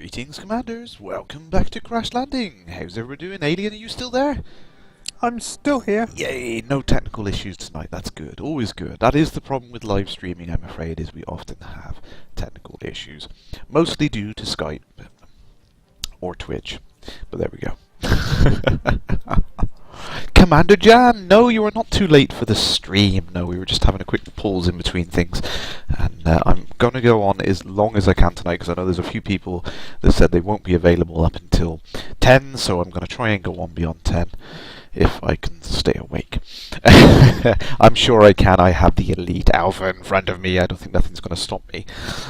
Greetings, Commanders. Welcome back to Kerrash Landing. How's everyone doing? Alien, are you still there? I'm still here. Yay, no technical issues tonight. That's good. Always good. That is the problem with live streaming, I'm afraid, is we often have technical issues. Mostly due to Skype or Twitch. But there we go. Commander Jan, no, you are not too late for the stream. No, we were just having a quick pause in between things. And I'm going to go on as long as I can tonight, because I know there's a few people that said they won't be available up until 10, so I'm going to try and go on beyond 10 if I can stay awake. I'm sure I can. I have the Elite Alpha in front of me. I don't think nothing's going to stop me.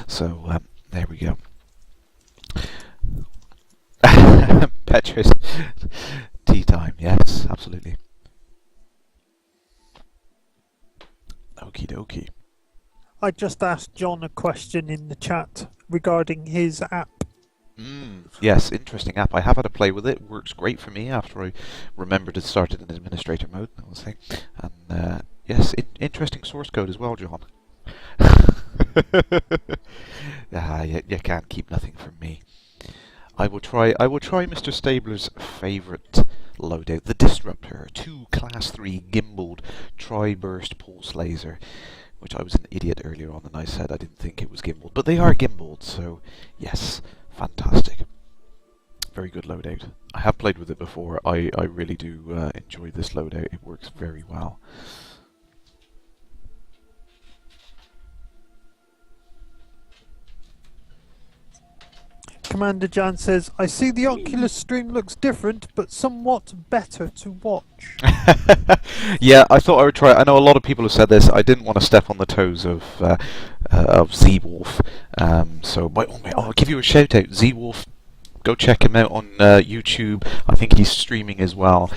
So, there we go. Petrus. Tea time, yes, absolutely. Okie dokie. I just asked John a question in the chat regarding his app. Yes, interesting app. I have had a play with it. Works great for me after I remembered to start it in administrator mode, I will say. And yes, interesting source code as well, John. You can't keep nothing from me. I will try Mr. Stabler's favourite loadout, the Disruptor, 2 Class 3 gimbaled tri-burst pulse laser, which I was an idiot earlier on and I said I didn't think it was gimbaled, but they are gimbaled, so yes, fantastic. Very good loadout. I have played with it before. I really do enjoy this loadout. It works very well. Commander Jan says, I see the Oculus stream looks different, but somewhat better to watch. Yeah, I thought I would try. I know a lot of people have said this. I didn't want to step on the toes of Z-Wolf. So I'll give you a shout out, Z-Wolf. Go check him out on YouTube. I think he's streaming as well.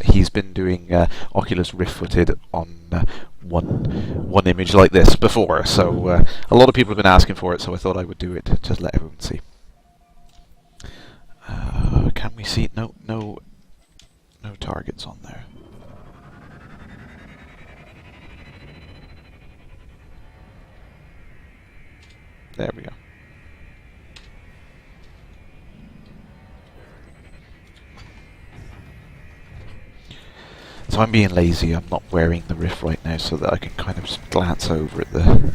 He's been doing Oculus Rift footed on one image like this before. So a lot of people have been asking for it, so I thought I would do it. Just let everyone see. Can we see? No targets on there. There we go. So I'm being lazy. I'm not wearing the Rift right now, so that I can kind of just glance over at the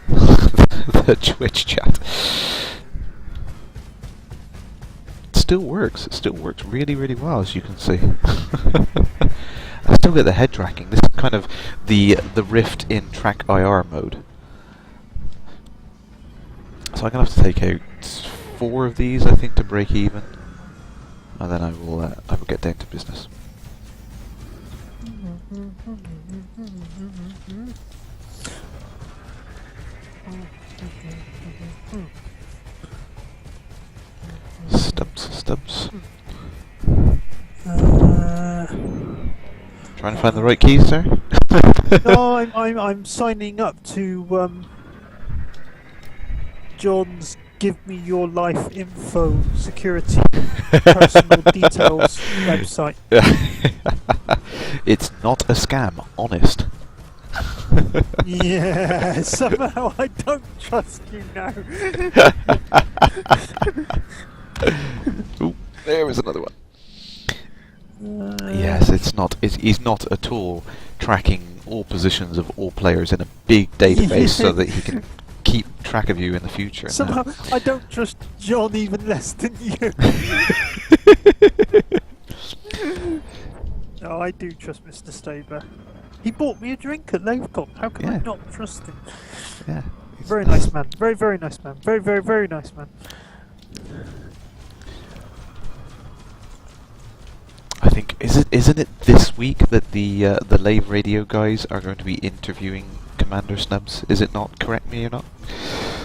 the Twitch chat. Still works. It still works really, really well, as you can see. I still get the head tracking. This is kind of the Rift in track IR mode. So I'm gonna have to take out 4 of these, I think, to break even, and then I will get down to business. Stubs. Trying to find the right keys, sir? No, I'm signing up to John's Give Me Your Life Info Security Personal Details website. It's not a scam, honest. Yeah, somehow I don't trust you now. Ooh, there was another one. Yes, he's not at all tracking all positions of all players in a big database so that he can keep track of you in the future. Somehow I don't trust John even less than you. No, I do trust Mr. Stabler. He bought me a drink at Lavecop. How can I not trust him? Yeah. Very nice man. Very, very nice man. Very, very, very nice man. I think isn't it this week that the Lave Radio guys are going to be interviewing Commander Snubs? Is it not? Correct me or not?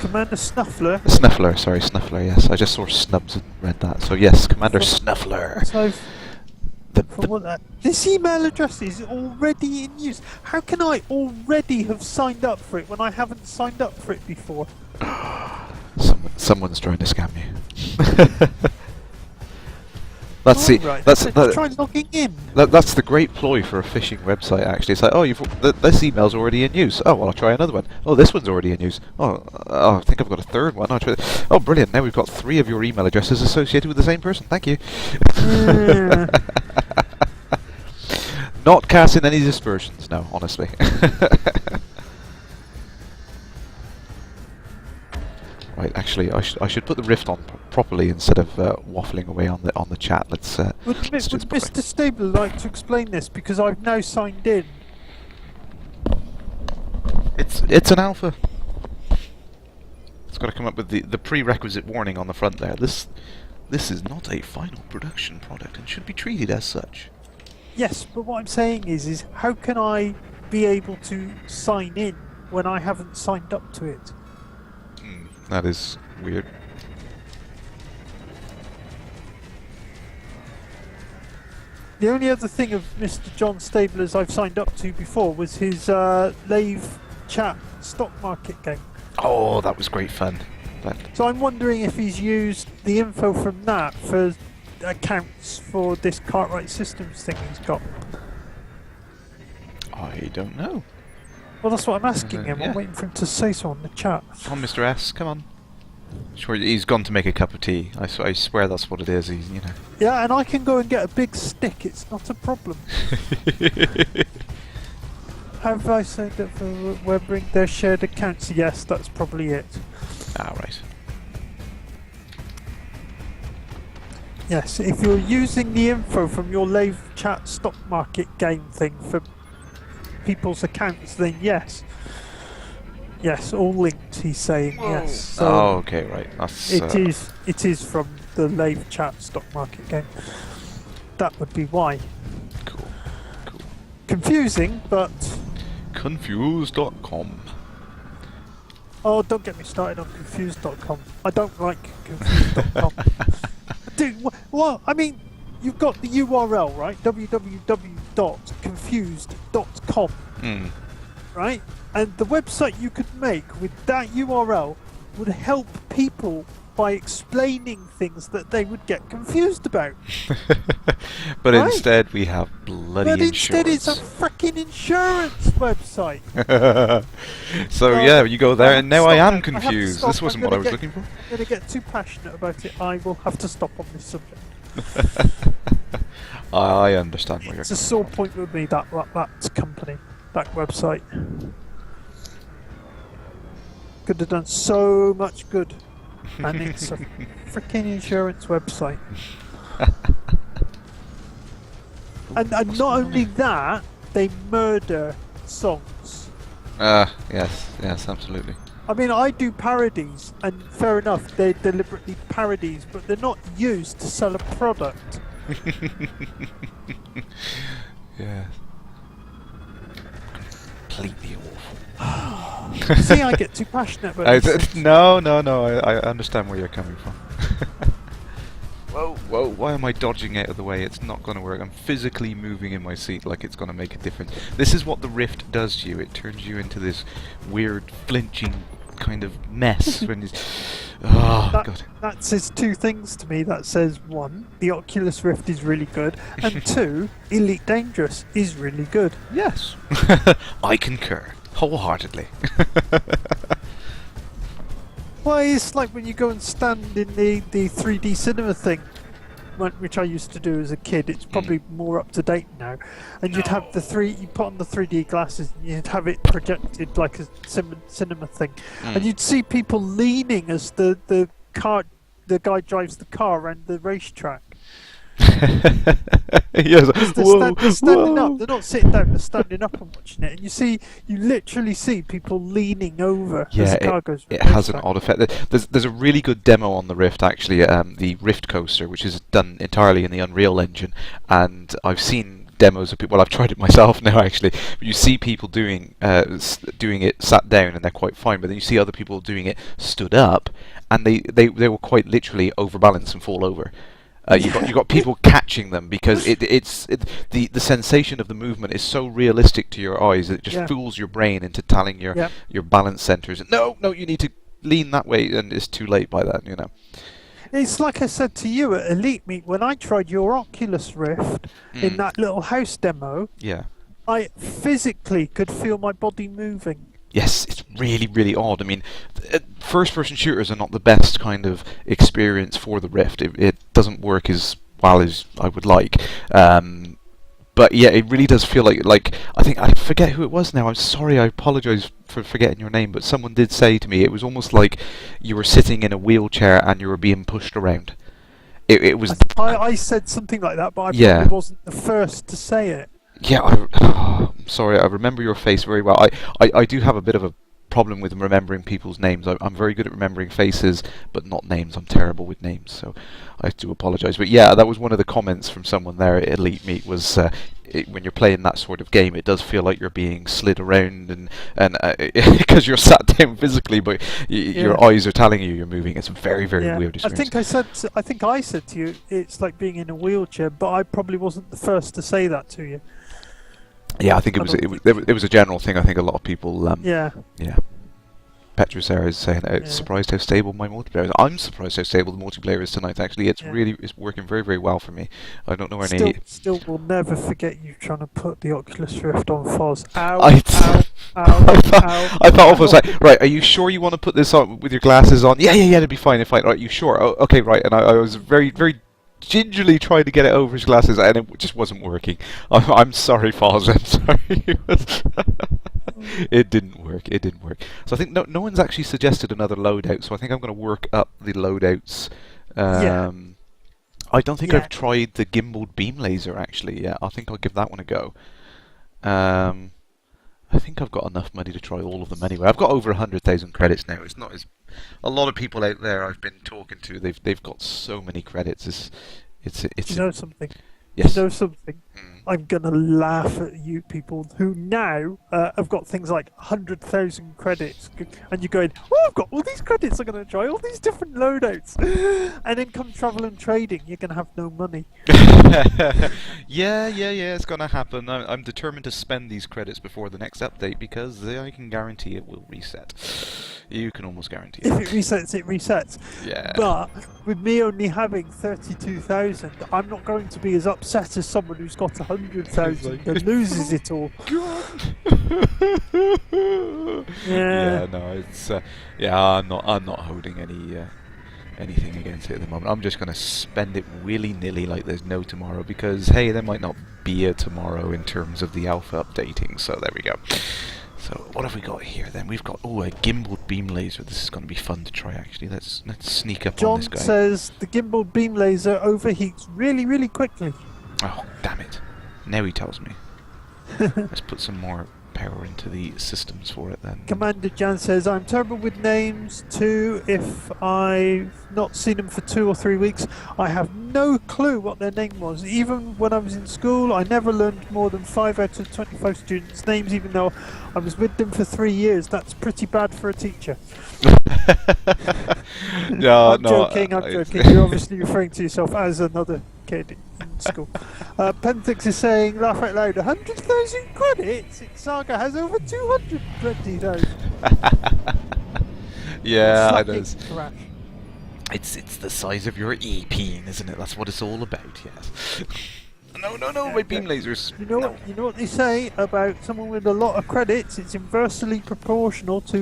Commander Snuffler. Snuffler, sorry, Snuffler. Yes, I just saw Snubs and read that. So yes, Commander Snuffler. So, this email address is already in use. How can I already have signed up for it when I haven't signed up for it before? Someone's trying to scam you. That's the Right. that's Let's try logging in. that's the great ploy for a phishing website. Actually, it's like, oh, this email's already in use. Oh, well, I'll try another one. Oh, this one's already in use. Oh, I think I've got a third one. I'll try. Oh, brilliant! Now we've got 3 of your email addresses associated with the same person. Thank you. Yeah. Not casting any dispersions, no, honestly. Right, actually, I should put the Rift on properly instead of waffling away on the chat. Let's do Would this properly. Mr. Stable like to explain this, because I've now signed in? It's an alpha. It's got to come up with the prerequisite warning on the front there. This is not a final production product and should be treated as such. Yes, but what I'm saying is how can I be able to sign in when I haven't signed up to it? That is weird. The only other thing of Mr. John Stabler's I've signed up to before was his live chat stock market game. Oh, that was great fun. So I'm wondering if he's used the info from that for accounts for this Cartwright Systems thing he's got. I don't know. Well, that's what I'm asking him. Yeah. I'm waiting for him to say so on the chat. Come on, Mr. S, come on. Sure, he's gone to make a cup of tea. I swear that's what it is. He's, you know. Yeah, and I can go and get a big stick. It's not a problem. Have I said that for webbing their shared accounts? Yes, that's probably it. Ah, right. Yes, if you're using the info from your live chat stock market game thing for people's accounts, then yes. Yes, all linked, he's saying. Whoa. Yes. So Oh, okay, right. That's, it is from the live chat stock market game. That would be why. Cool. Confusing, but... Confused.com. Oh, don't get me started on confused.com. I don't like confused.com. Dude, well, I mean, you've got the URL, right? www.confused.com, right? And the website you could make with that URL would help people by explaining things that they would get confused about. But Right? instead we have bloody But insurance. instead it's a freaking insurance website. So Well, yeah, you go there and now I am I have to confused. stop. This wasn't I'm what I gonna was get- looking for. I'm going to get too passionate about it. I will have to stop on this subject. I understand where you're It's a coming sore from. point with me, that company, that website. Could have done so much good. And it's a freaking insurance website. and not only that, they murder songs. Yes, absolutely. I mean, I do parodies, and fair enough, they're deliberately parodies, but they're not used to sell a product. Yeah. Completely awful. See, I get too passionate about this. No, I understand where you're coming from. Whoa, why am I dodging out of the way? It's not going to work. I'm physically moving in my seat like it's going to make a difference. This is what the Rift does to you. It turns you into this weird, flinching kind of mess when it's... Oh, God. That says two things to me. That says, one, the Oculus Rift is really good, and two, Elite Dangerous is really good. Yes. I concur. Wholeheartedly. Well, it's like when you go and stand in the 3D cinema thing, which I used to do as a kid. It's probably more up to date now. And you'd have you put on the 3D glasses and you'd have it projected like a cinema thing. And you'd see people leaning as the guy drives the car around the racetrack. Yes. They're standing up. They're not sitting down. They're standing up and watching it. And you literally see people leaning over as the car goes. It has an odd effect. There's a really good demo on the Rift actually, the Rift Coaster, which is done entirely in the Unreal Engine, and I've seen demos of people. Well, I've tried it myself now actually. But you see people doing it sat down, and they're quite fine. But then you see other people doing it stood up, and they will quite literally overbalance and fall over. You got people catching them because the sensation of the movement is so realistic to your eyes that it just fools your brain into telling your balance centers. No, you need to lean that way, and it's too late by then, you know. It's like I said to you at Elite Meet, when I tried your Oculus Rift in that little house demo, Yeah. I physically could feel my body moving. Yes, it's really, really odd. I mean, first-person shooters are not the best kind of experience for the Rift. It doesn't work as well as I would like. But yeah, it really does feel like I think I forget who it was now. I'm sorry, I apologise for forgetting your name, but someone did say to me it was almost like you were sitting in a wheelchair and you were being pushed around. It was. I said something like that, but I Yeah. probably wasn't the first to say it. Yeah, I'm sorry, I remember your face very well. I do have a bit of a problem with remembering people's names. I'm very good at remembering faces, but not names. I'm terrible with names, so I do apologise. But yeah, that was one of the comments from someone there at Elite Meet was when you're playing that sort of game, it does feel like you're being slid around and because you're sat down physically, but your eyes are telling you you're moving. It's a very, very weird experience. I think I said to you, it's like being in a wheelchair, but I probably wasn't the first to say that to you. Yeah, I think it was a general thing. I think a lot of people. Yeah. Petrus is saying, surprised how stable my multiplayer is. I'm surprised how stable the multiplayer is tonight, actually. It's working very, very well for me. I don't know any... Still will never forget you trying to put the Oculus Rift on Foz. Ow, I thought I was like, right, are you sure you want to put this on with your glasses on? Yeah, it'll be fine, fine. Right, you sure? Oh, okay, right. And I was very, very gingerly trying to get it over his glasses, and it just wasn't working. I'm sorry, Foz. I'm sorry. It didn't work. So I think no one's actually suggested another loadout. So I think I'm going to work up the loadouts. I don't think I've tried the gimbaled beam laser actually. Yeah, I think I'll give that one a go. I think I've got enough money to try all of them anyway. I've got over 100,000 credits now. It's not as a lot of people out there I've been talking to. They've got so many credits. It's you know something? Yes. You know something? I'm gonna laugh at you people who now have got things like 100,000 credits, and you're going, "Oh, I've got all these credits. I'm gonna try all these different loadouts," and then come travel and trading, you're gonna have no money. Yeah, it's gonna happen. I'm determined to spend these credits before the next update because I can guarantee it will reset. You can almost guarantee it. If it resets, it resets. Yeah. But with me only having 32,000, I'm not going to be as upset as someone who's got 100,000 and loses it all. Yeah, no, it's I'm not holding anything against it at the moment. I'm just gonna spend it willy-nilly like there's no tomorrow because hey, there might not be a tomorrow in terms of the alpha updating. So there we go. So what have we got here then? We've got a gimbaled beam laser. This is going to be fun to try actually. Let's sneak up on this guy. John says the gimbal beam laser overheats really, really quickly. Oh, damn it. Now he tells me. Let's put some more power into the systems for it then. Commander Jan says, I'm terrible with names too. If I've not seen them for 2 or 3 weeks, I have no clue what their name was. Even when I was in school, I never learned more than 5 out of 25 students' names, even though I was with them for 3 years. That's pretty bad for a teacher. I'm joking. You're obviously referring to yourself as another kid in school. Pentix is saying, laugh out loud, 100,000 credits? Saga has over 220,000. Yeah, I know. It's the size of your E-peen, isn't it? That's what it's all about, yes. No, my beam lasers. You know what they say about someone with a lot of credits? It's inversely proportional to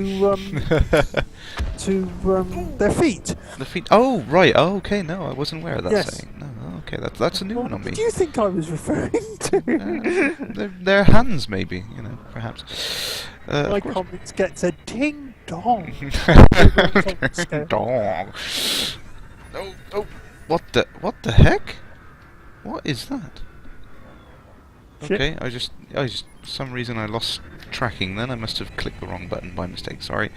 their feet. The feet. Oh, right. Oh, okay. No, I wasn't aware of that saying. No, okay. That's a new one on me. What do you think I was referring to? Their hands, maybe. Perhaps. My comments get said ting dong. Ding dong. Oh, what the heck? What is that? Shit. Okay, I just for some reason I lost tracking then. I must have clicked the wrong button by mistake, sorry.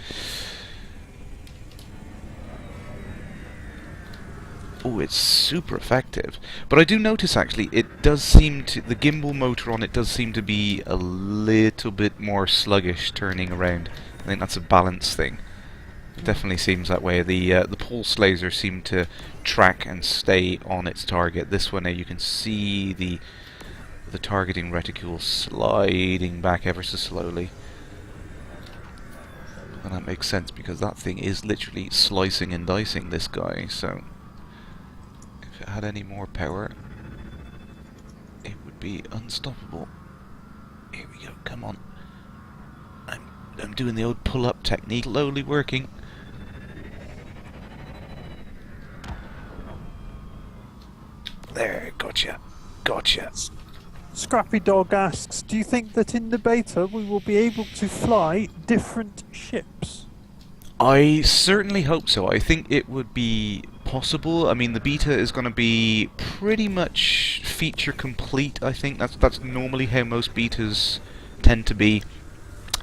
Oh, it's super effective. But I do notice actually it does seem to the gimbal motor on it does seem to be a little bit more sluggish turning around. I think that's a balance thing. It definitely seems that way. The pulse laser seemed to track and stay on its target. This one now you can see the targeting reticule sliding back ever so slowly. And that makes sense because that thing is literally slicing and dicing this guy, so had any more power, it would be unstoppable. Here we go, come on. I'm doing the old pull-up technique, slowly working. There, gotcha. Scrappy Dog asks, do you think that in the beta we will be able to fly different ships? I certainly hope so. I think it would be possible. I mean, the beta is going to be pretty much feature complete. I think that's normally how most betas tend to be.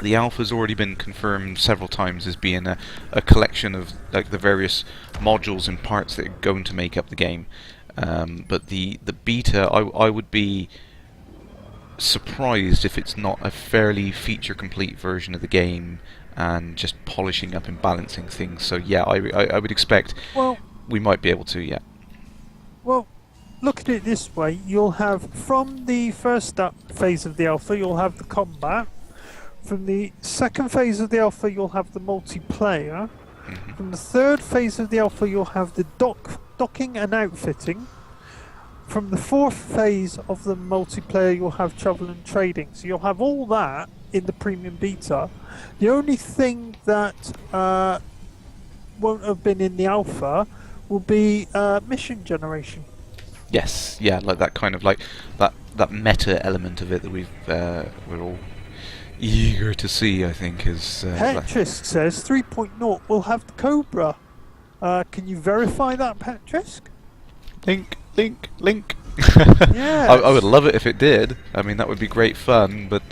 The alpha's already been confirmed several times as being a collection of like the various modules and parts that are going to make up the game. But the beta, I would be surprised if it's not a fairly feature complete version of the game and just polishing up and balancing things. So yeah, I would expect we might be able to, yeah. Well, look at it this way. You'll have, from the first phase of the alpha, you'll have the combat. From the second phase of the alpha, you'll have the multiplayer. Mm-hmm. From the third phase of the alpha, you'll have the docking and outfitting. From the fourth phase of the multiplayer, you'll have travel and trading. So you'll have all that in the premium beta. The only thing that won't have been in the alpha will be mission generation. Yes, yeah, like that kind of like that meta element of it that we're all eager to see. I think is. Petrisk says 3.0 will have the Cobra. Can you verify that, Petrisk? Link. Yes. I would love it if it did. I mean, that would be great fun, but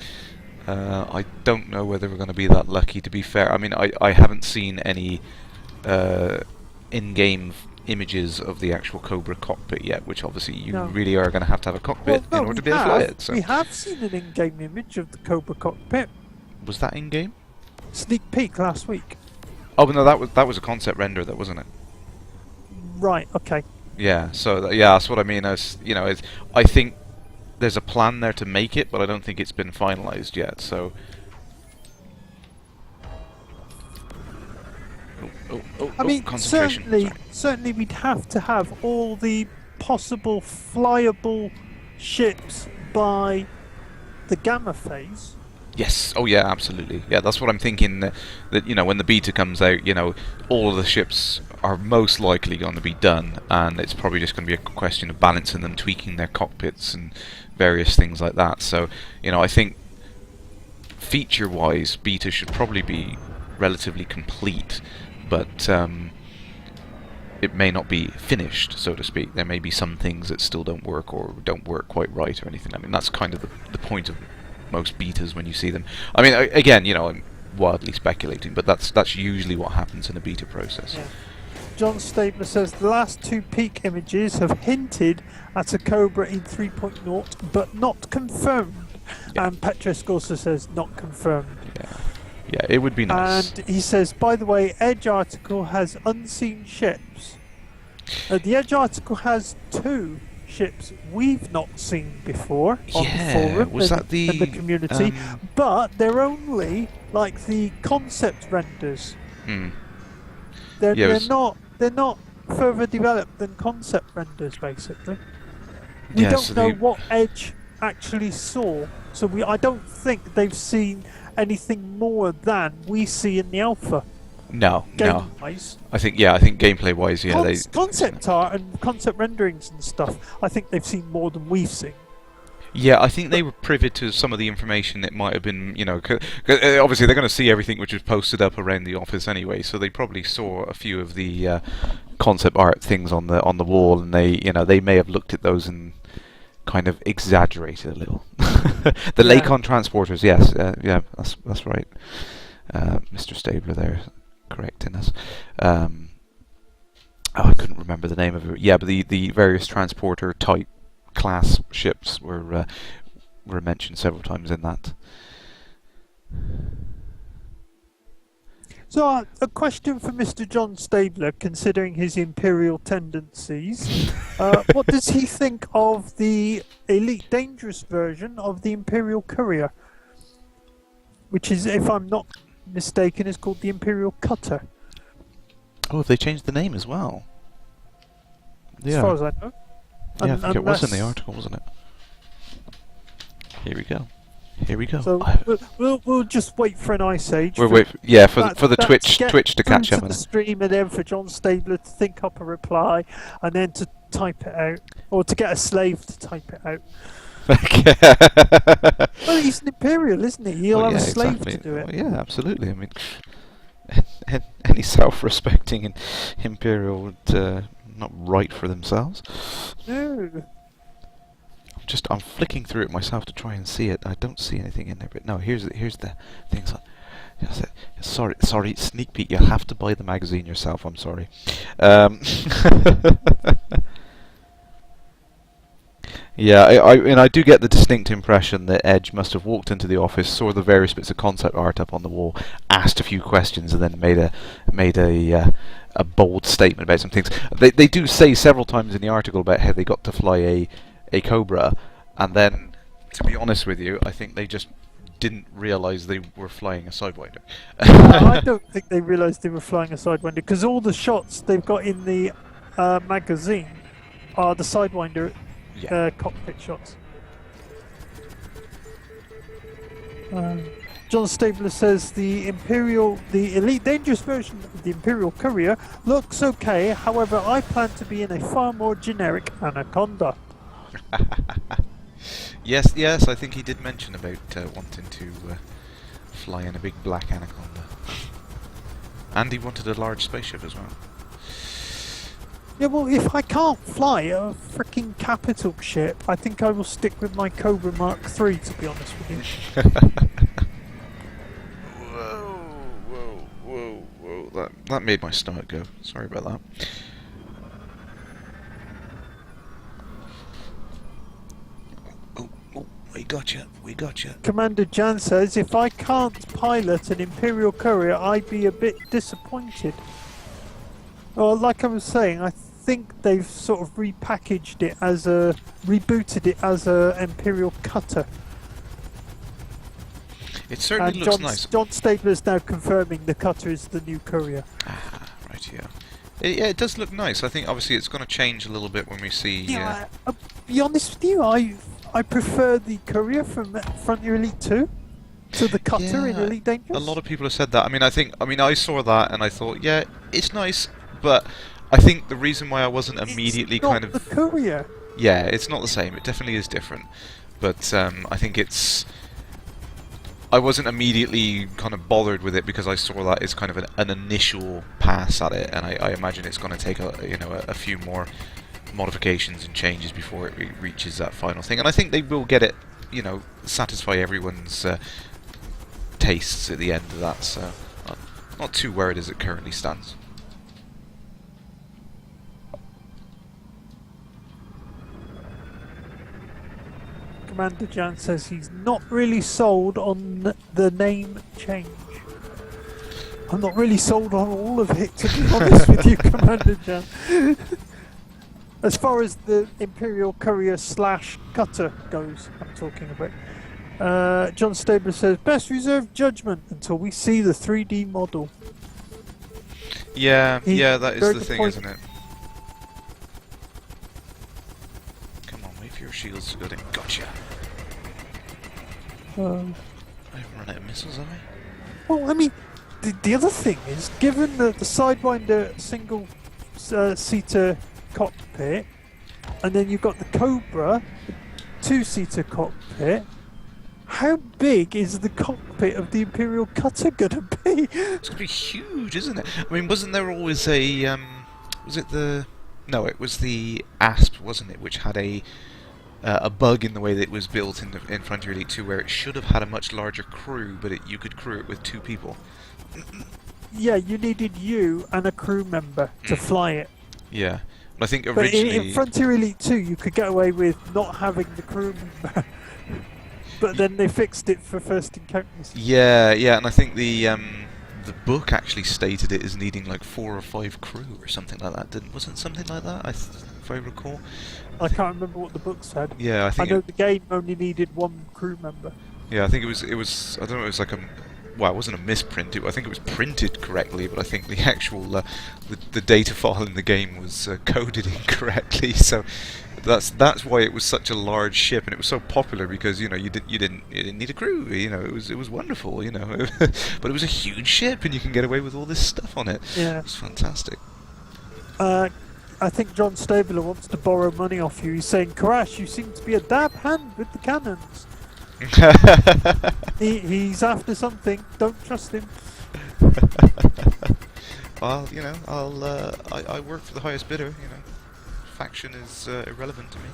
I don't know whether we're going to be that lucky, to be fair. I mean, I haven't seen any in-game images of the actual Cobra cockpit yet, which obviously you really are going to have a cockpit in order to be able to fly it. So. We have seen an in-game image of the Cobra cockpit. Was that in-game? Sneak peek last week. Oh, but no, that was a concept render, though, wasn't it? Right. Okay. Yeah. So yeah, that's what I mean. I think there's a plan there to make it, but I don't think it's been finalized yet. So. I mean, certainly we'd have to have all the possible flyable ships by the Gamma phase. Yes. Oh yeah, absolutely. Yeah, that's what I'm thinking. That when the beta comes out, all of the ships are most likely going to be done, and it's probably just going to be a question of balancing them, tweaking their cockpits, and various things like that. So, I think feature-wise, beta should probably be relatively complete, but it may not be finished, so to speak. There may be some things that still don't work or don't work quite right or anything. I mean, that's kind of the point of most betas when you see them. I mean, again, I'm wildly speculating, but that's usually what happens in a beta process. Yeah. John Stabler says the last two peak images have hinted at a Cobra in 3.0, but not confirmed. Yeah. And Petrisk also says not confirmed. Yeah, it would be nice. And he says, by the way, Edge article has unseen ships. The Edge article has 2 ships we've not seen before on the forum and the community, but they're only like the concept renders. They're not further developed than concept renders, basically. We don't know what Edge actually saw, so I don't think they've seen anything more than we see in the alpha. No. Game-wise. I think gameplay-wise, Concept art and concept renderings and stuff, I think they've seen more than we've seen. Yeah, I think they were privy to some of the information that might have been, cause obviously they're going to see everything which was posted up around the office anyway, so they probably saw a few of the concept art things on the wall, and they may have looked at those and kind of exaggerated a little. The Lacon transporters, yes, that's right. Mr. Stabler there correcting us. I couldn't remember the name of it. Yeah, but the various transporter type class ships were mentioned several times in that. So, a question for Mr. John Stabler, considering his imperial tendencies. What does he think of the Elite Dangerous version of the Imperial Courier? Which is, if I'm not mistaken, is called the Imperial Cutter. Oh, have they changed the name as well? As far as I know. Yeah, I think it was in the that's- article, wasn't it? Here we go. Here we go. So we'll just wait for an ice age. We're for- wait, yeah, for that- the that Twitch get to through catch to up the on it. stream, and then for John Stabler to think up a reply, and then to type it out, or to get a slave to type it out. Well, he's an imperial, isn't he? He'll Well, have a yeah, slave exactly. to do it. Well, yeah, absolutely. I mean, any self-respecting imperial would not write for themselves. No. I'm flicking through it myself to try and see it. I don't see anything in there. But no, here's the things. Yes, sorry, sneak peek. You have to buy the magazine yourself. I'm sorry. Yeah, I do get the distinct impression that Edge must have walked into the office, saw the various bits of concept art up on the wall, asked a few questions, and then made a bold statement about some things. They do say several times in the article about how they got to fly a Cobra, and then, to be honest with you, I think they just didn't realise they were flying a Sidewinder. I don't think they realised they were flying a Sidewinder, because all the shots they've got in the magazine are the Sidewinder cockpit shots. John Stabler says the Elite Dangerous version of the Imperial Courier looks okay, however I plan to be in a far more generic Anaconda. Yes, I think he did mention about wanting to fly in a big black Anaconda. And he wanted a large spaceship as well. Yeah, well, if I can't fly a freaking capital ship, I think I will stick with my Cobra Mark III, to be honest with you. Whoa. That made my stomach go. Sorry about that. We gotcha. Commander Jan says, if I can't pilot an Imperial Courier, I'd be a bit disappointed. Well, like I was saying, I think they've sort of rebooted it as a Imperial Cutter. It certainly looks nice. John Stabler's now confirming the Cutter is the new Courier. Ah, right, yeah. It does look nice. I think obviously it's going to change a little bit when we see... Yeah, I'll be honest with you, I prefer the Courier from Frontier Elite 2 to the Cutter in Elite Dangerous. A lot of people have said that. I saw that and I thought, yeah, it's nice, but I think the reason why I wasn't immediately it's not kind of... the Courier. Yeah, it's not the same. It definitely is different. But I think it's... I wasn't immediately kind of bothered with it because I saw that as kind of an initial pass at it, and I imagine it's going to take a few more modifications and changes before it reaches that final thing. And I think they will get it, satisfy everyone's tastes at the end of that. So not too worried as it currently stands. Commander Jan says he's not really sold on the name change. I'm not really sold on all of it, to be honest with you, Commander Jan. As far as the Imperial Courier / Cutter goes, I'm talking about. John Stabler says, best reserved judgment until we see the 3D model. Yeah, that is the thing, isn't it? Come on, wait for your shields to go down. Gotcha. I haven't run out of missiles, have I? Well, I mean, the other thing is, given the Sidewinder single-seater cockpit, and then you've got the Cobra two-seater cockpit, how big is the cockpit of the Imperial Cutter gonna be? It's gonna be huge, isn't it? I mean, wasn't there always a was it the... No, it was the Asp, wasn't it, which had a bug in the way that it was built in Frontier Elite 2, where it should have had a much larger crew, but you could crew it with 2 people. Yeah, you needed you and a crew member to fly it. Yeah, but I think But originally... in Frontier Elite 2, you could get away with not having the crew member. But then they fixed it for First Encounters. Yeah, and I think the book actually stated it as needing like 4 or 5 crew or something like that. Wasn't something like that? If I recall. I can't remember what the book said. Yeah, I think. I know the game only needed 1 crew member. Yeah, I think it was. I don't know. It was like well, it wasn't a misprint. I think it was printed correctly, but I think the actual the data file in the game was coded incorrectly. So That's why it was such a large ship, and it was so popular because you didn't need a crew. It was wonderful. But it was a huge ship, and you can get away with all this stuff on it. Yeah. It was fantastic. I think John Stabler wants to borrow money off you. He's saying, Kerrash, you seem to be a dab hand with the cannons. He's after something. Don't trust him. Well, I work for the highest bidder. Faction is irrelevant to me.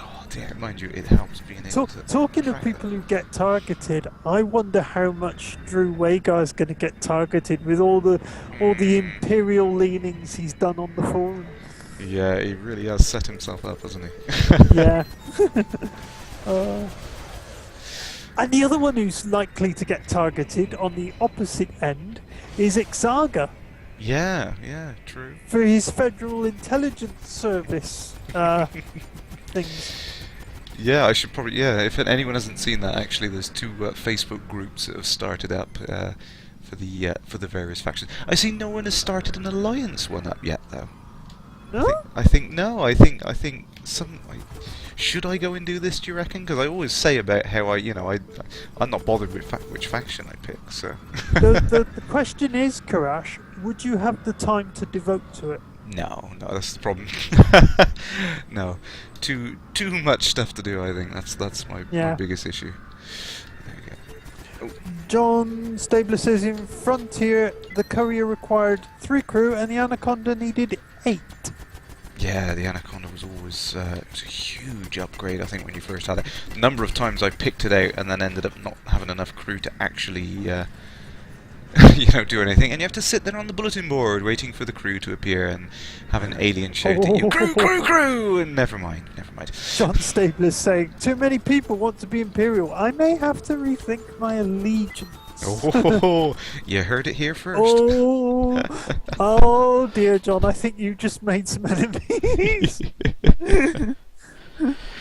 Oh dear, mind you, it helps being able to. Talking of people who get targeted, I wonder how much Drew Wagar is going to get targeted with all the imperial leanings he's done on the forum. Yeah, he really has set himself up, hasn't he? Yeah. And the other one who's likely to get targeted on the opposite end is Ixaga. Yeah, true. For his Federal Intelligence Service things. Yeah, I should probably. Yeah, if anyone hasn't seen that, actually, there's two Facebook groups that have started up for the various factions. I see no one has started an alliance one up yet, though. No? I think some. Should I go and do this? Do you reckon? Because I always say about how I'm not bothered with which faction I pick. So. the question is, Kerrash, would you have the time to devote to it? No, that's the problem. No, too much stuff to do. I think that's my biggest issue. There you go. John Stabler says in Frontier the Courier required 3 crew and the Anaconda needed 8. Yeah, the Anaconda was always it was a huge upgrade. I think when you first had it, the number of times I picked it out and then ended up not having enough crew to actually do anything, and you have to sit there on the bulletin board waiting for the crew to appear and have an alien shout at you, crew, and never mind. John Stabler's saying, too many people want to be Imperial. I may have to rethink my allegiance. Oh, you heard it here first. Oh dear, John, I think you just made some enemies.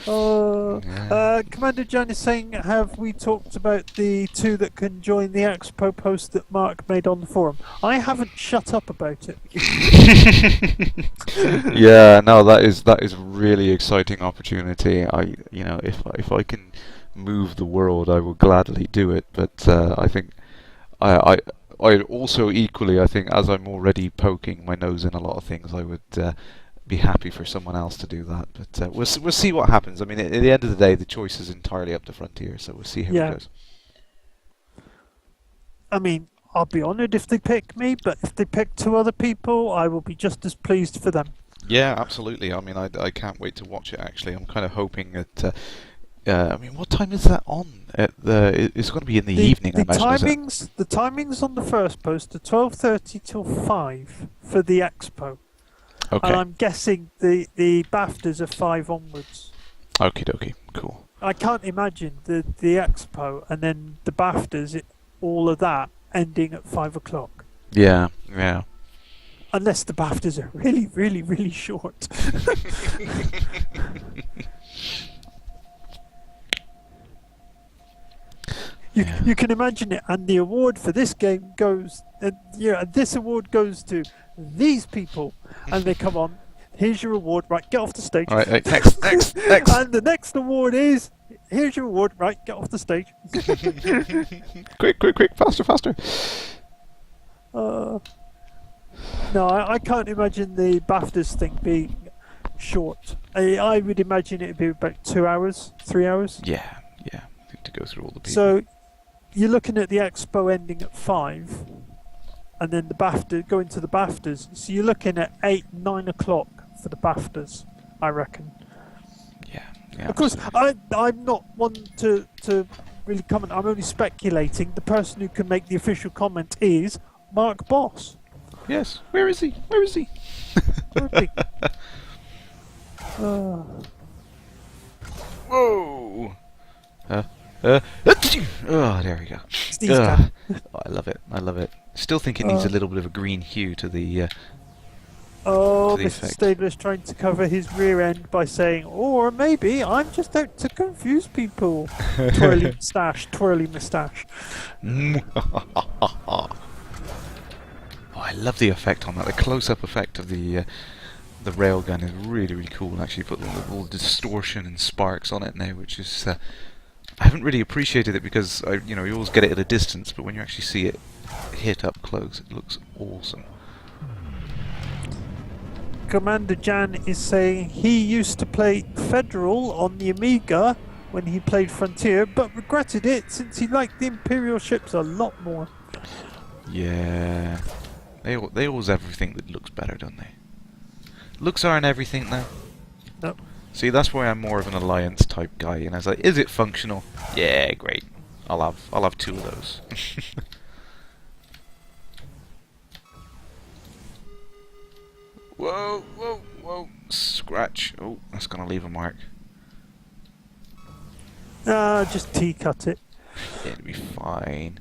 Commander Jan is saying, have we talked about the 2 that can join the Expo post that Mark made on the forum? I haven't shut up about it. Yeah, no, that is a really exciting opportunity. If I can move the world, I will gladly do it. But I think I also equally, I think, as I'm already poking my nose in a lot of things, I would be happy for someone else to do that. But we'll see what happens. I mean, at the end of the day, the choice is entirely up to Frontier, so we'll see how it goes. I mean, I'll be honoured if they pick me, but if they pick 2 other people, I will be just as pleased for them. Yeah, absolutely. I mean, I can't wait to watch it. Actually, I'm kind of hoping that. I mean, what time is that on? It's going to be in the evening. The timings on the first post are 12:30 till 5 for the Expo. Okay. And I'm guessing the BAFTAs are 5 onwards. Okie dokie, cool. I can't imagine the Expo and then the BAFTAs, all of that ending at 5 o'clock. Yeah. Unless the BAFTAs are really, really, really short. You can imagine it, and the award for this game goes. This award goes to these people, and they come on. Here's your award. Right, get off the stage. All right, next. And the next award is. Here's your award. Right, get off the stage. quick, faster. No, I can't imagine the BAFTAs thing being short. I would imagine it'd be about 2 hours, 3 hours. Yeah. To go through all the people. So you're looking at the Expo ending at 5, and then the BAFTA going to the BAFTAs. So you're looking at 8, 9 o'clock for the BAFTAs, I reckon. Yeah. Of course, I'm not one to really comment. I'm only speculating. The person who can make the official comment is Mark Boss. Yes. Where is he? Whoa! Oh, there we go. I love it. Still think it needs a little bit of a green hue to the. Mr. Stabler's trying to cover his rear end by saying, or maybe I'm just out to confuse people. Twirly moustache. Oh, I love the effect on that. The close-up effect of the railgun is really, really cool. Actually, put all the distortion and sparks on it now, which is I haven't really appreciated it because you always get it at a distance, but when you actually see it hit up close, it looks awesome. Commander Jan is saying he used to play Federal on the Amiga when he played Frontier, but regretted it since he liked the Imperial ships a lot more. Yeah, they always have everything that looks better, don't they? Looks aren't everything though. No. See, that's why I'm more of an Alliance type guy. And I was like, is it functional? Yeah, great. I'll have 2 of those. Whoa, whoa, whoa! Scratch. Oh, that's gonna leave a mark. Just T-cut it. It'll be fine.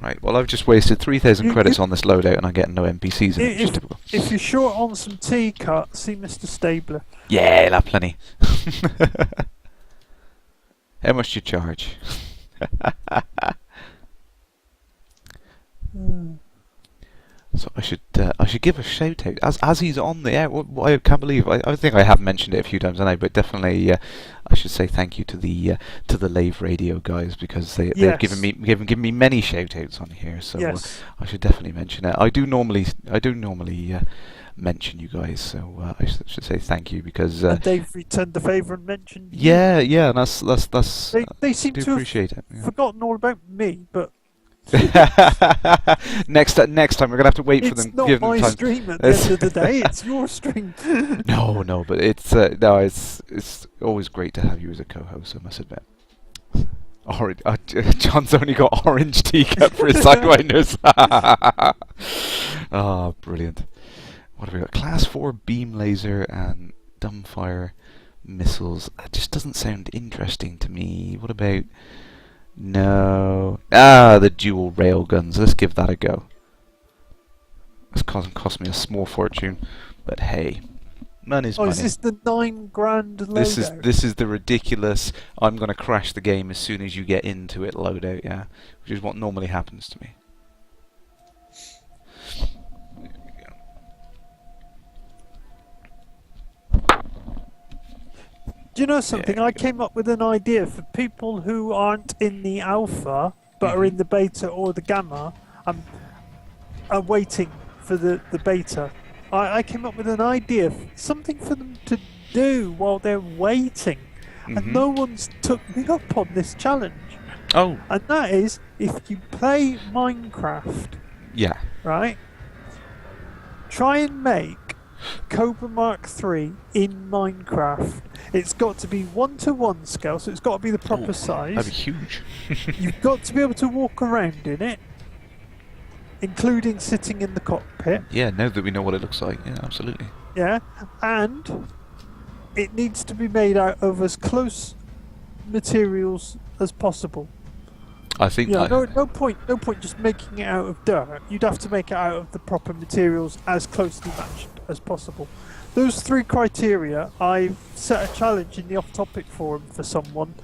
Right, well I've just wasted 3,000 credits on this loadout and I'm getting no NPCs in it, which is typical. If you're short on some T-cut, see Mr. Stabler. Yeah, he'll have plenty. How much do you charge? So I should give a shout out as he's on the air. What I can't believe, I think I have mentioned it a few times now, but definitely I should say thank you to the Lave Radio guys, because they've given me many shout outs on here. So I should definitely mention it. I do normally mention you guys, so I should say thank you, because and they've returned the favour and mentioned you. Yeah, and that's they seem to appreciate have it. forgotten all about me, but next time we're gonna have to wait for them. It's not give them my time. stream at the end of the day. It's your stream. No, but it's always great to have you as a co-host, I must admit. John's only got orange teacup for his sidewinders. Oh, brilliant. What have we got? Class 4 beam laser and dumbfire missiles. That just doesn't sound interesting to me. What about... No. The dual rail guns. Let's give that a go. It's cost me a small fortune, but hey, money's money. Is this the $9,000 loadout? This is the ridiculous, I'm gonna crash the game as soon as you get into it loadout, yeah, which is what normally happens to me. There we go. Do you know something? I came up with an idea for people who aren't in the alpha but are in the beta or the gamma. Are waiting for the beta. I came up with an idea, something for them to do while they're waiting, and no one's took me up on this challenge. Oh. And that is, if you play Minecraft, right, try and make Cobra Mark III in Minecraft. It's got to be 1:1 scale, so it's got to be the proper size. That'd be huge. You've got to be able to walk around in it, including sitting in the cockpit. Yeah, now that we know what it looks like, yeah, absolutely. Yeah, and it needs to be made out of as close materials as possible. I think no point just making it out of dirt. You'd have to make it out of the proper materials as closely matched as possible. Those 3 criteria, I've set a challenge in the off-topic forum for someone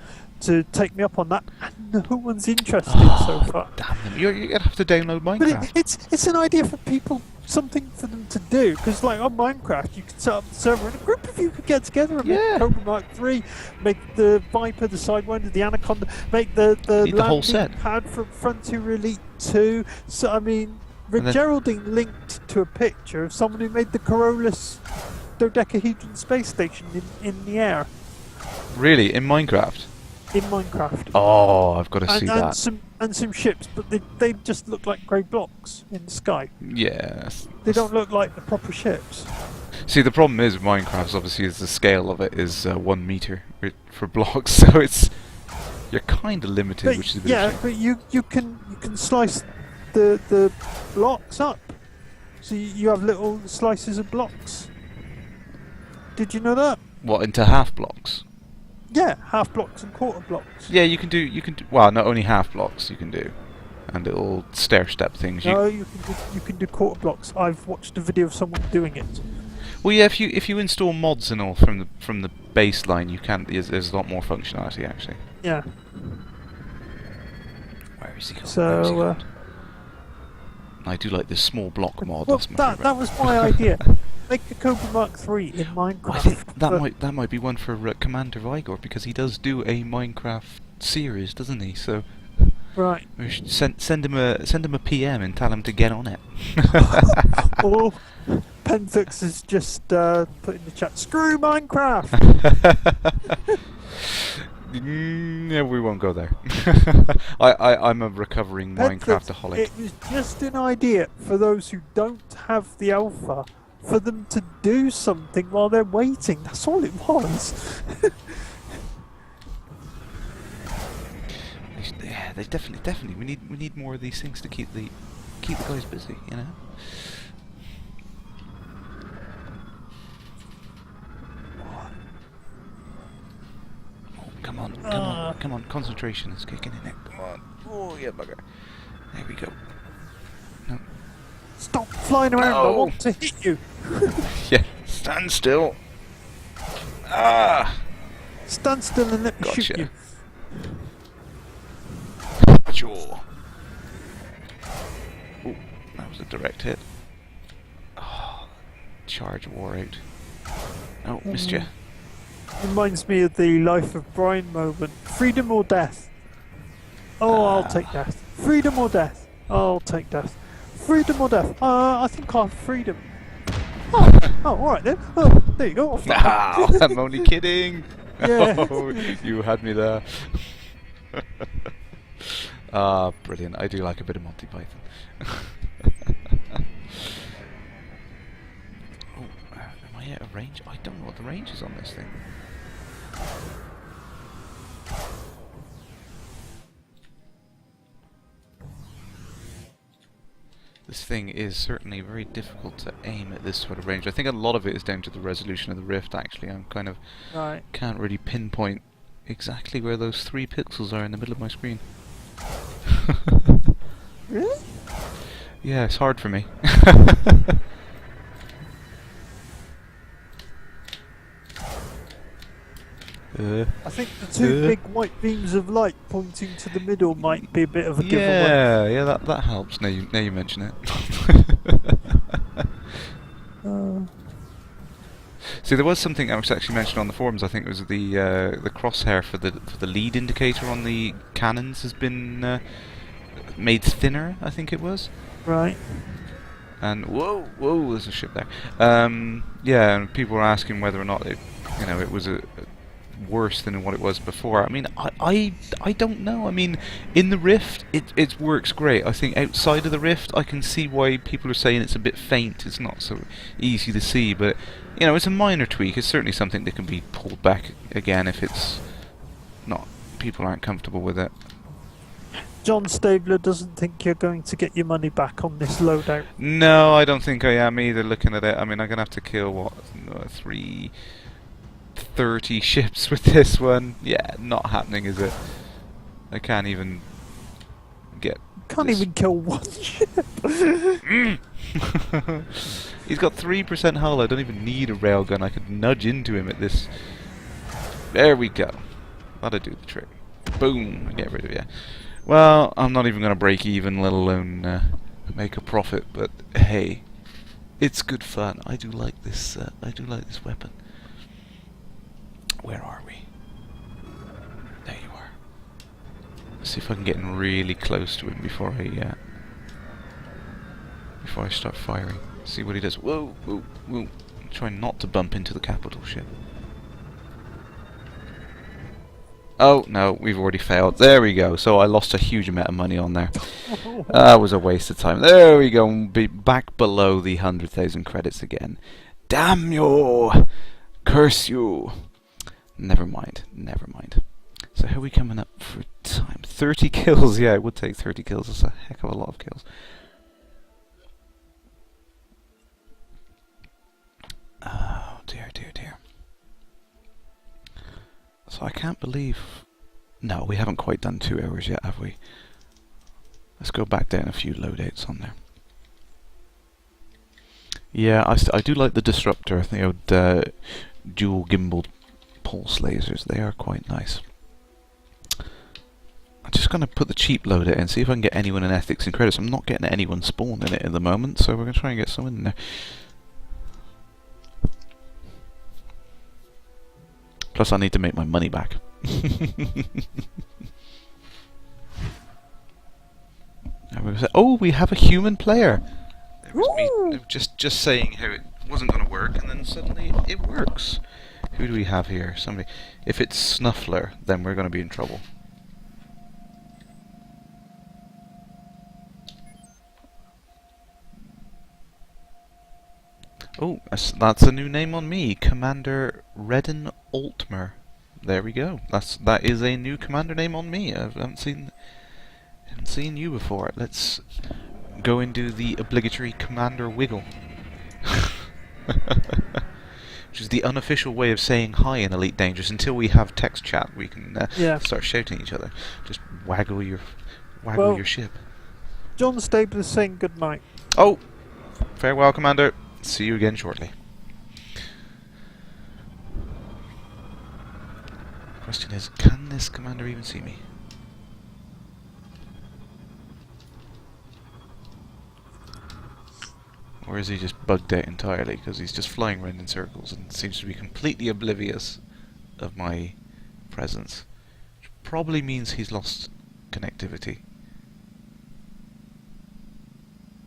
to take me up on that, and no one's interested so far. Damn them! You're gonna have to download Minecraft. But it's an idea for people, something for them to do, because like on Minecraft you could set up the server and a group of you could get together and make Cobra Mark III, make the Viper, the Sidewinder, the Anaconda, make the whole set pad from Frontier Elite 2. So I mean, Geraldine linked to a picture of someone who made the Corollas dodecahedron space station in the air. Really, in Minecraft? In Minecraft. Oh, I've got to see that. And some ships, but they just look like grey blocks in the sky. Yeah. They don't look like the proper ships. See, the problem is Minecraft, obviously, is the scale of it is 1 meter for blocks, so you're kind of limited, but which is a bit of a shame. but you can slice the blocks up, so you have little slices of blocks. Did you know that? What, into half blocks? Yeah, half blocks and quarter blocks. Yeah, you can do. Well, not only half blocks you can do, and little stair step things. No, you can do quarter blocks. I've watched a video of someone doing it. Well, yeah, if you install mods and all from the baseline, you can. There's a lot more functionality actually. Yeah. Where is he gone? So I do like this small block mod. Well, That's my that favourite. was my idea. Make a Cobra Mark III in Minecraft. I think but that might be one for Commander Vigor, because he does do a Minecraft series, doesn't he? So right. we should send him a PM and tell him to get on it. Or Penthox has just put in the chat, screw Minecraft! Yeah, we won't go there. I'm a recovering Minecraftaholic. It was just an idea for those who don't have the alpha, for them to do something while they're waiting. That's all it was. Yeah, they definitely. We need more of these things to keep the guys busy, you know. Come on, concentration is kicking in there. Come on. Oh, yeah, bugger. There we go. No. Stop flying around, I No. want to hit you. Yeah, stand still. Ah! Stand still and let me shoot Gotcha. you. Sure. Oh, that was a direct hit. Oh, charge wore out. Oh, missed you. Reminds me of the Life of Brian moment. Freedom or death? Oh, I'll take death. Freedom or death? I'll take death. Freedom or death? I think I'll have freedom. Oh, alright then. Oh, there you go. Off that Ah, one. I'm only kidding. Yeah. Oh, you had me there. Ah, brilliant. I do like a bit of Monty Python. Oh, am I out of range? I don't know what the range is on this thing. This thing is certainly very difficult to aim at this sort of range. I think a lot of it is down to the resolution of the Rift, actually. I'm kind of... Right. can't really pinpoint exactly where those 3 pixels are in the middle of my screen. Really? Yeah, it's hard for me. I think the two big white beams of light pointing to the middle might be a bit of a giveaway. Yeah, that helps. Now you mention it. See, there was something I was actually mentioned on the forums. I think it was the crosshair for the lead indicator on the cannons has been made thinner. I think it was. Right. And whoa, there's a ship there. Yeah, and people were asking whether or not it was worse than what it was before. I mean, I don't know. I mean, in the Rift, it works great. I think outside of the Rift, I can see why people are saying it's a bit faint. It's not so easy to see, but it's a minor tweak. It's certainly something that can be pulled back again if it's not. People aren't comfortable with it. John Stabler doesn't think you're going to get your money back on this loadout. No, I don't think I am either. Looking at it, I mean, I'm gonna have to kill what 330 ships with this one. Yeah, not happening, is it? I can't even get. Can't this. even kill one ship. He's got 3% hull. I don't even need a railgun. I could nudge into him at this. There we go. That'll do the trick. Boom. Get rid of you. Well, I'm not even going to break even, let alone make a profit. But hey, it's good fun. I do like this. I do like this weapon. Where are we? There you are. Let's see if I can get in really close to him before I start firing. See what he does. Whoa, whoa, whoa! I'm trying not to bump into the capital ship. Oh, no, we've already failed. There we go. So I lost a huge amount of money on there. That was a waste of time. There we go. Be back below the 100,000 credits again. Damn you! Curse you! Never mind. Never mind. So how are we coming up for time? 30 kills. Yeah, it would take 30 kills. That's a heck of a lot of kills. Oh, dear, dear, dear. So I can't believe... No, we haven't quite done 2 hours yet, have we? Let's go back down a few loadouts on there. Yeah, I do like the disruptor. I think dual gimbal pulse lasers. They are quite nice. I'm just going to put the cheap loader in, see if I can get anyone in ethics and credits. I'm not getting anyone spawned in it at the moment, so we're going to try and get someone in there. Plus I need to make my money back. Oh, we have a human player! It was me just saying how it wasn't going to work, and then suddenly it works. Who do we have here? Somebody. If it's Snuffler, then we're going to be in trouble. Oh, that's a new name on me, Commander Redden Altmer. There we go. That is a new commander name on me. I haven't seen you before. Let's go and do the obligatory commander wiggle, which is the unofficial way of saying hi in Elite Dangerous. Until we have text chat, we can start shouting at each other. Just waggle your ship. John Stable is saying good night. Oh, farewell, Commander. See you again shortly. Question is, can this commander even see me? Or is he just bugged out entirely because he's just flying around in circles and seems to be completely oblivious of my presence? Which probably means he's lost connectivity.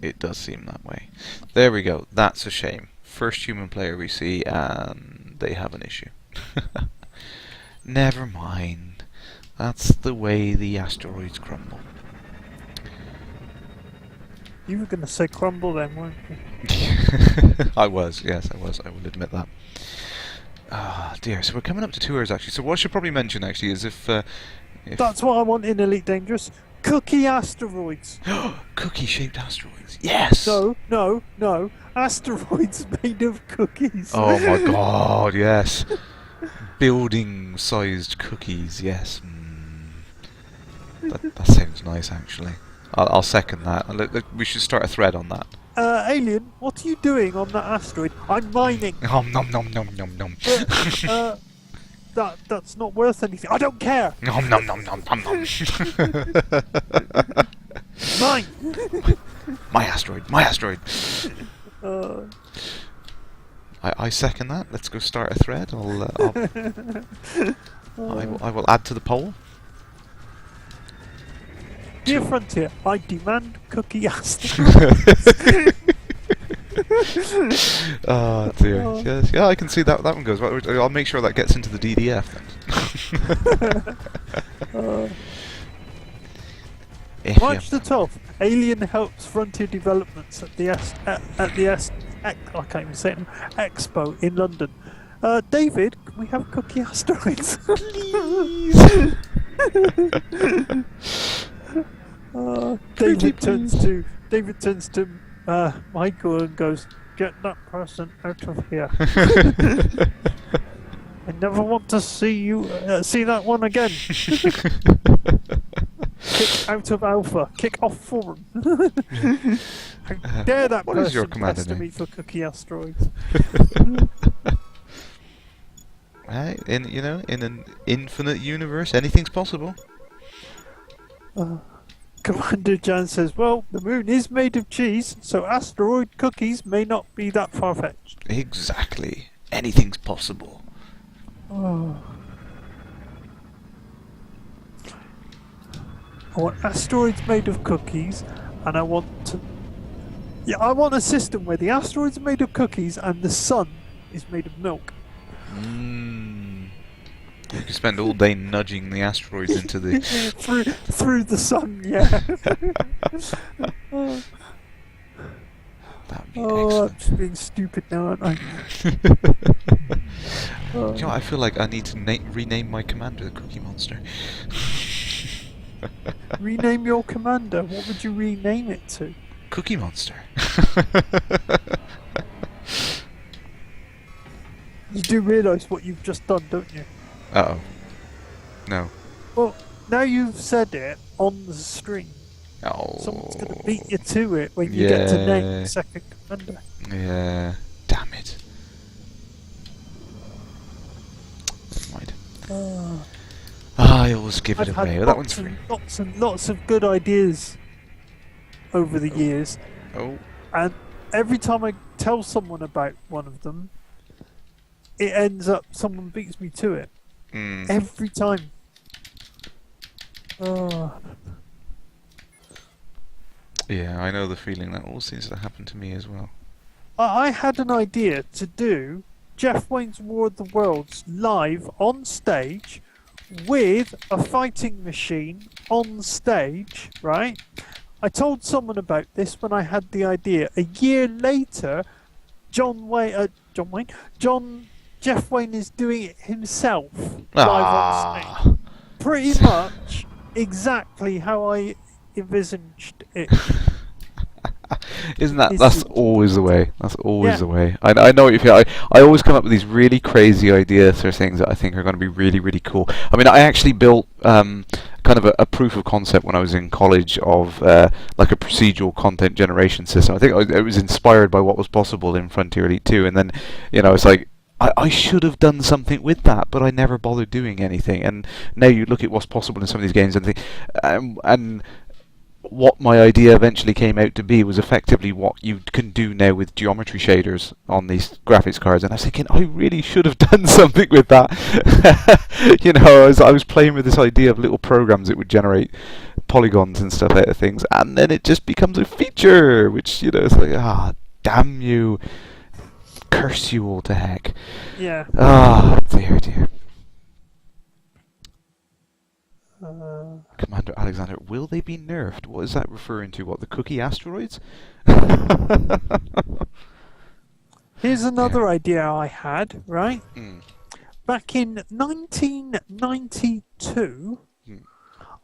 It does seem that way. There we go. That's a shame. First human player we see and they have an issue. Never mind. That's the way the asteroids crumble. You were going to say crumble then, weren't you? I was, yes, I was. I will admit that. Ah, dear. So we're coming up to 2 hours actually. So what I should probably mention actually is if that's what I want in Elite Dangerous. Cookie asteroids. Cookie-shaped asteroids. Yes. No. Asteroids made of cookies. Oh my god, yes. Building-sized cookies. Yes. That sounds nice, actually. I'll second that. We should start a thread on that. Alien, what are you doing on that asteroid? I'm mining. Nom nom nom nom nom nom. That's not worth anything. I don't care. Nom nom nom nom nom nom. Mine. My asteroid. My asteroid. I second that. Let's go start a thread. I will add to the poll. Dear Frontier, I demand cookie asteroids. Oh dear. Yes, yeah, I can see that one goes. I'll make sure that gets into the DDF then. March the 12th, Alien helps Frontier Developments at the I can't even say it now, Expo in London. David, can we have cookie asteroids? Please. David turns to Michael and goes, "Get that person out of here." I never want to see that one again. Kick out of Alpha. Kick off Forum. How dare that what is person your commander pester name? me for cookie asteroids? In an infinite universe, anything's possible. Commander Jan says, well, the moon is made of cheese, so asteroid cookies may not be that far-fetched. Exactly. Anything's possible. I want asteroids made of cookies, and I want a system where the asteroids are made of cookies and the sun is made of milk. You can spend all day nudging the asteroids into the through the sun, yeah. That'd be I'm excellent. just being stupid now, aren't I? You know what, I feel like I need to rename my commander the Cookie Monster. Rename your commander. What would you rename it to? Cookie Monster. You do realise what you've just done, don't you? Uh-oh. No. Well, now you've said it on the stream. Oh. Someone's going to beat you to it when you get to name the second commander. Yeah. Damn it. Never mind. I always give it I've away. had That one's lots free. and lots and lots of good ideas over the years, Oh. and every time I tell someone about one of them, it ends up someone beats me to it. Mm. Every time. Oh. Yeah, I know the feeling. That all seems to happen to me as well. I had an idea to do Jeff Wayne's War of the Worlds live on stage with a fighting machine on stage, right? I told someone about this when I had the idea. A year later, Jeff Wayne is doing it himself live on stage. Ah. Pretty much exactly how I envisaged it. Isn't that? Is That's it? always the way. That's always Yeah. the way. I know what you feel. I always come up with these really crazy ideas for things that I think are going to be really, really cool. I mean, I actually built kind of a proof of concept when I was in college of like a procedural content generation system. I think it was inspired by what was possible in Frontier Elite 2, and then, it's like, I should have done something with that, but I never bothered doing anything. And now you look at what's possible in some of these games and think, and what my idea eventually came out to be was effectively what you can do now with geometry shaders on these graphics cards. And I was thinking, I really should have done something with that. I was playing with this idea of little programs that would generate polygons and stuff out of things, and then it just becomes a feature, which, it's like, damn you. Curse you all to heck. Yeah. Dear. Commander Alexander, will they be nerfed? What is that referring to? What, the cookie asteroids? Here's another idea I had, right? Mm. Back in 1992, Mm.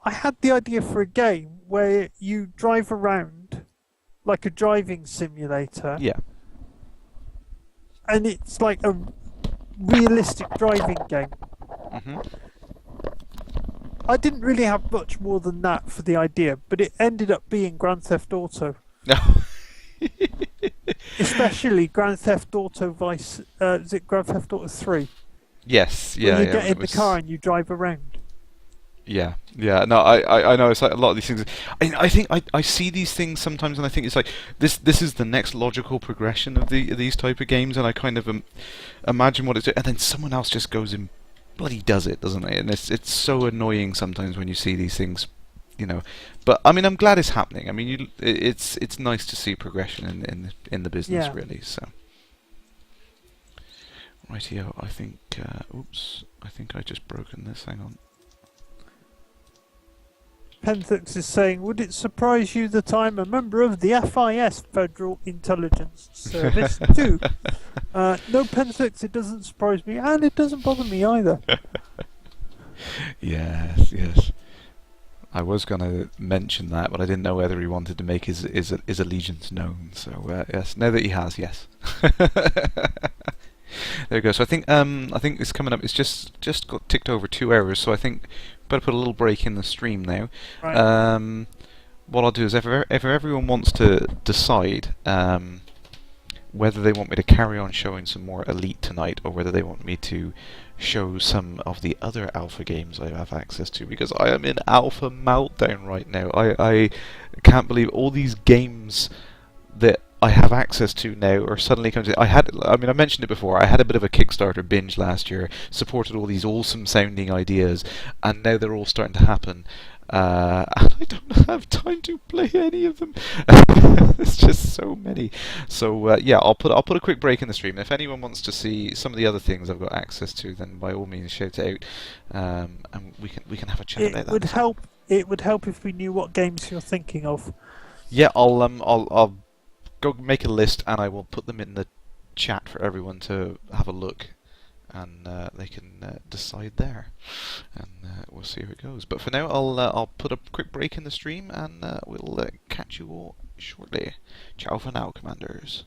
I had the idea for a game where you drive around like a driving simulator, Yeah. and it's like a realistic driving game. Mm-hmm. I didn't really have much more than that for the idea, but it ended up being Grand Theft Auto. Especially Grand Theft Auto Vice. Is it Grand Theft Auto 3? Yes, Where yeah. you get in the car and you drive around. Yeah. No, I know. It's like a lot of these things. I think I see these things sometimes, and I think it's like this is the next logical progression of these type of games, and I kind of imagine what it's, and then someone else just goes and bloody does it, doesn't it? And it's so annoying sometimes when you see these things, But I mean, I'm glad it's happening. I mean, it's nice to see progression in the business, really. So, rightio. I think. Oops. I think I just broken this. Hang on. Penthix is saying, would it surprise you that I'm a member of the FIS, Federal Intelligence Service, too? No, Penthix, it doesn't surprise me, and it doesn't bother me either. Yes. I was going to mention that, but I didn't know whether he wanted to make his allegiance known. So yes, now that he has, yes. There we go. So I think it's coming up. It's just got ticked over 2 hours. So I think better put a little break in the stream now. Right. What I'll do is if everyone wants to decide whether they want me to carry on showing some more Elite tonight, or whether they want me to show some of the other alpha games I have access to, because I am in alpha meltdown right now. I can't believe all these games that I have access to now are suddenly coming to... I mentioned it before, I had a bit of a Kickstarter binge last year, supported all these awesome sounding ideas, and now they're all starting to happen. And I don't have time to play any of them. There's just so many. So yeah, I'll put a quick break in the stream. If anyone wants to see some of the other things I've got access to, then by all means shout it out, and we can have a chat about that. It would help if we knew what games you're thinking of. Yeah, I'll go make a list, and I will put them in the chat for everyone to have a look, and they can decide there, and we'll see how it goes. But for now, I'll put a quick break in the stream, and we'll catch you all shortly. Ciao for now, Commanders.